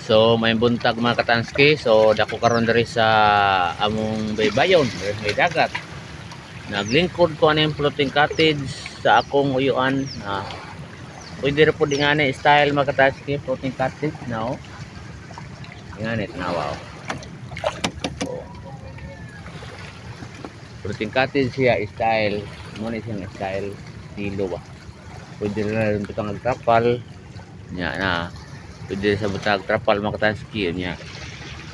So may buntag mga katanski. So dako karon diri sa among baybayon, may dagat. Naglingkod ko ano yung floating cottage sa akong uyuan. Pwede rin po di nga style mga katanski, floating cottage now. Ganit na wow. Floating cottage siya style, mo ni siyang style estilo ba. Pwede rin butang agtrapal. Nya na. Pwede sa butang agtrapal mga katanski nya.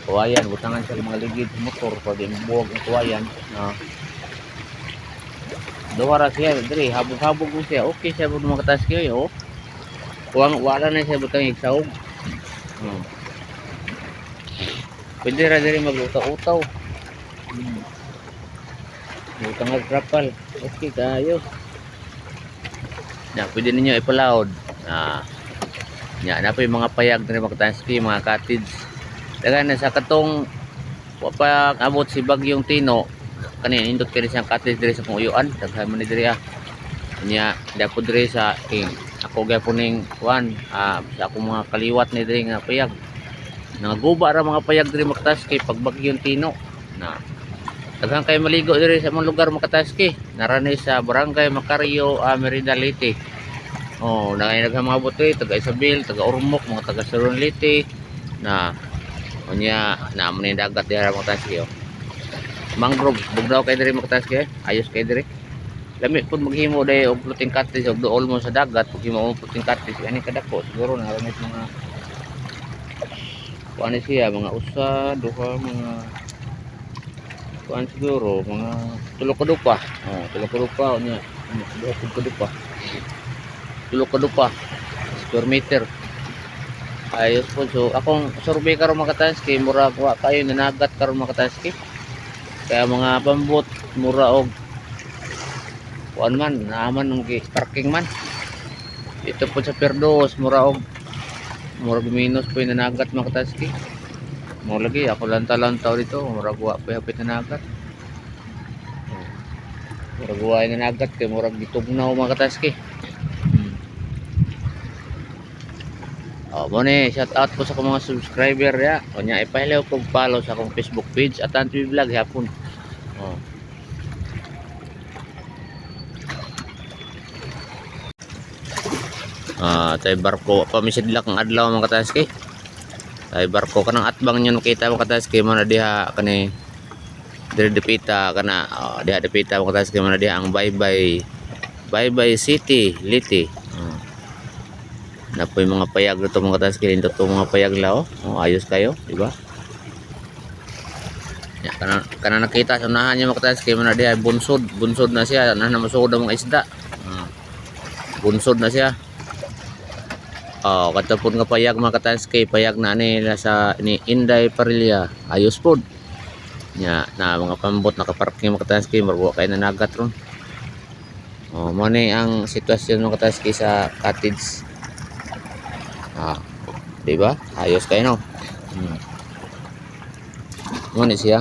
Kuwayan, butangan sa mga ligid sa motor pwede buwag ang kuwayan. Dawara siya diri habog-habog mo siya. Okay siya pud mga katanski oh. Wala na siya butang igsaog. Pwede ra diri magutaw-utaw. Butang agtrapal. Okay kayo. Pwede ninyo ipalaod. Na po yung mga payag na mga katanski, mga cottage. Dagan na sa katong wapag abot si Bagyong Tino, kanin indot kini siyang cottage diri sa panguyuan. Daghan man ni diri Nya dapo diri sa ako gyapon ning sa akong mga kaliwat ni diri nga payag. Nangaguba ra mga payag diri mga katanski pag Bagyong Tino. Daghan kay maligo diri sa mga lugar mga katanski. Narani sa Barangay Macario, Merinalite. Naghang mga buti, taga Isabel, taga Ormoc, mga taga Saronlite na unya na mo ni dagat diha mga katanski. Mangrove, bugnaw kay diri mga katanski, ayos kay diri. Lami pud maghimo day og floating cottage og duol mo sa dagat, pag himo og floating cottage ani kadako siguro na ramis mga kuan siya, mga usa, duha, mga kuan siguro, mga tulo ka dupa. Tulo ka dupa unya, duha ka dupa. Tulo ka dupa square meter. Ayos po. So akong survey karon mga katanski, mura wa kayo nanagat karon mga katanski. Kaya mga pambot mura og kuan man naaman ng parking man. Ito po sa Perdos mura og mura minus po yung nanagat mga katanski. Mo lagi ako lanta-lantaw dito, mura wa pa hapit nanagat. Mura wa nanagat kay mura gitugnaw mga katanski. Mo ni shout out po sa akong mga subscriber ya. Unya ipahilaw kog follow sa akong Facebook page at Antoy Vlog hapon. Tay barko pamisidlak ang adlaw mga katanski. Tay barko kanang atbang nyo nakita mga katanski mo na diha kani diri depita kana diha depita mga katanski mo na diha ang Bye-bye City Liti. Na po yung mga payag dito mga katanski, dito to mga payag lao. Ayos kayo, di ba? Kana nakita sa unahan niyo mga katanski, man diha bunsod na siya, na masugod ang mga isda. Bunsod na siya. Katapon nga payag mga katanski, payag na nila sa ni Inday Parilla. Ayos pod. Na mga pambot nakaparking mga katanski, marwa kay nanagat ron. Mo ni ang sitwasyon mga katanski sa cottage. Diba? Ayos kayo no. Ano siya?